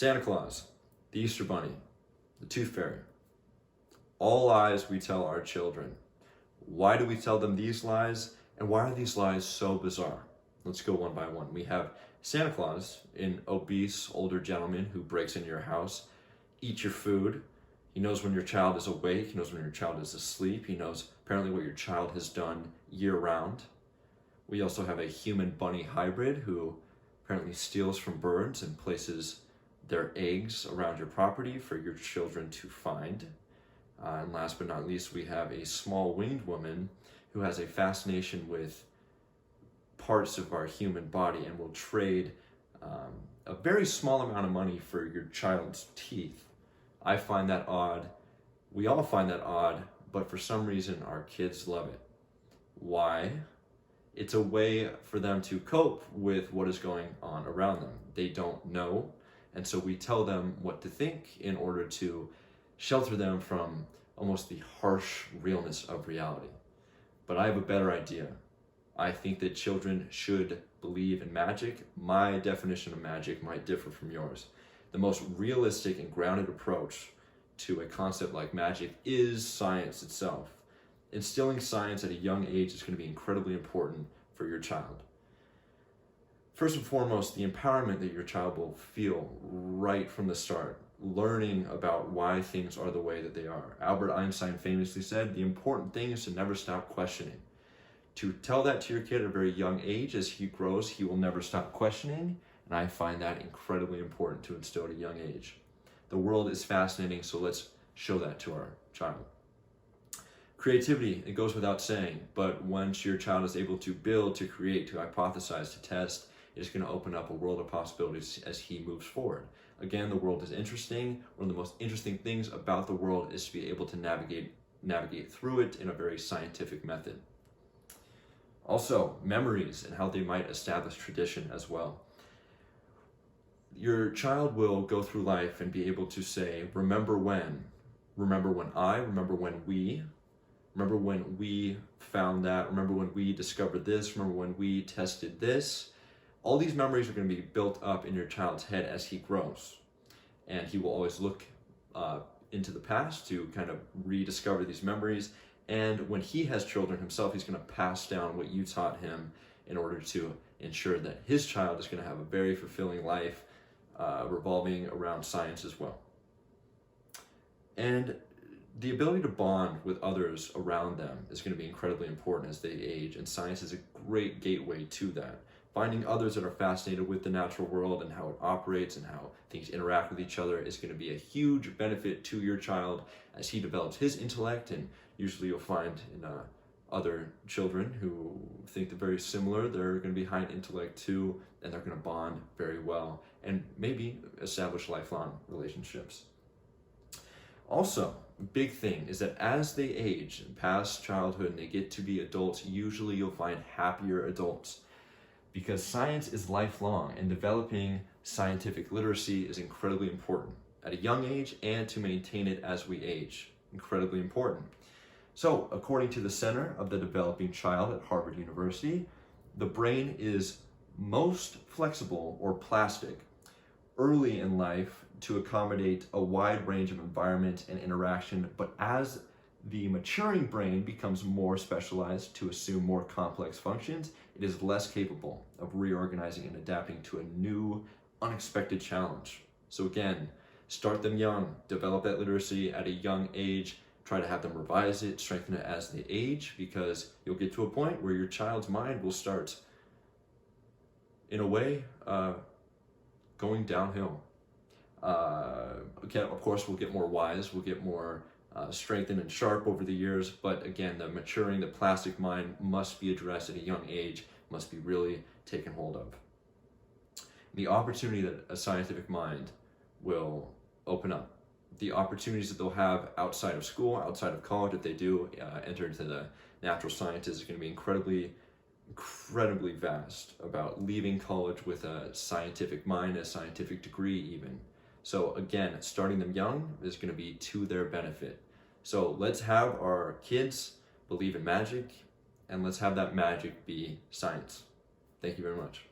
Santa Claus, the Easter Bunny, the Tooth Fairy. All lies we tell our children. Why do we tell them these lies, and why are these lies so bizarre? Let's go one by one. We have Santa Claus, an obese older gentleman who breaks into your house, eats your food. He knows when your child is awake. He knows when your child is asleep. He knows apparently what your child has done year round. We also have a human bunny hybrid who apparently steals from birds and places their eggs around your property for your children to find. And last but not least, we have a small winged woman who has a fascination with parts of our human body and will trade a very small amount of money for your child's teeth. I find that odd. We all find that odd, but for some reason our kids love it. Why? It's a way for them to cope with what is going on around them. They don't know, and so we tell them what to think in order to shelter them from almost the harsh realness of reality. But I have a better idea. I think that children should believe in magic. My definition of magic might differ from yours. The most realistic and grounded approach to a concept like magic is science itself. Instilling science at a young age is going to be incredibly important for your child. First and foremost, the empowerment that your child will feel right from the start, learning about why things are the way that they are. Albert Einstein famously said, the important thing is to never stop questioning. To tell that to your kid at a very young age, as he grows, he will never stop questioning, and I find that incredibly important to instill at a young age. The world is fascinating, so let's show that to our child. Creativity, it goes without saying, but once your child is able to build, to create, to hypothesize, to test, it is going to open up a world of possibilities as he moves forward. Again, the world is interesting. One of the most interesting things about the world is to be able to navigate through it in a very scientific method. Also, memories and how they might establish tradition as well. Your child will go through life and be able to say, remember when I, remember when we found that, remember when we discovered this, remember when we tested this. All these memories are going to be built up in your child's head as he grows. And he will always look into the past to kind of rediscover these memories. And when he has children himself, he's going to pass down what you taught him in order to ensure that his child is going to have a very fulfilling life revolving around science as well. And the ability to bond with others around them is going to be incredibly important as they age, and science is a great gateway to that. Finding others that are fascinated with the natural world and how it operates and how things interact with each other is going to be a huge benefit to your child as he develops his intellect. And usually you'll find in other children who think they're very similar, they're going to be high in intellect too, and they're going to bond very well and maybe establish lifelong relationships. Also, big thing is that as they age past childhood and they get to be adults, usually you'll find happier adults, because science is lifelong and developing scientific literacy is incredibly important at a young age and to maintain it as we age. Incredibly important. So, according to the Center of the Developing Child at Harvard University, the brain is most flexible or plastic early in life to accommodate a wide range of environment and interaction, but as the maturing brain becomes more specialized to assume more complex functions, it is less capable of reorganizing and adapting to a new, unexpected challenge. So again, start them young, develop that literacy at a young age, try to have them revise it, strengthen it as they age, because you'll get to a point where your child's mind will start, in a way, going downhill. Again, of course, we'll get more wise, we'll get more strengthened and sharp over the years, but again, the maturing, the plastic mind must be addressed at a young age, must be really taken hold of. The opportunity that a scientific mind will open up, the opportunities that they'll have outside of school, outside of college, if they do enter into the natural sciences, is going to be incredibly vast, about leaving college with a scientific mind, a scientific degree even. So again, starting them young is going to be to their benefit. So let's have our kids believe in magic, and let's have that magic be science. Thank you very much.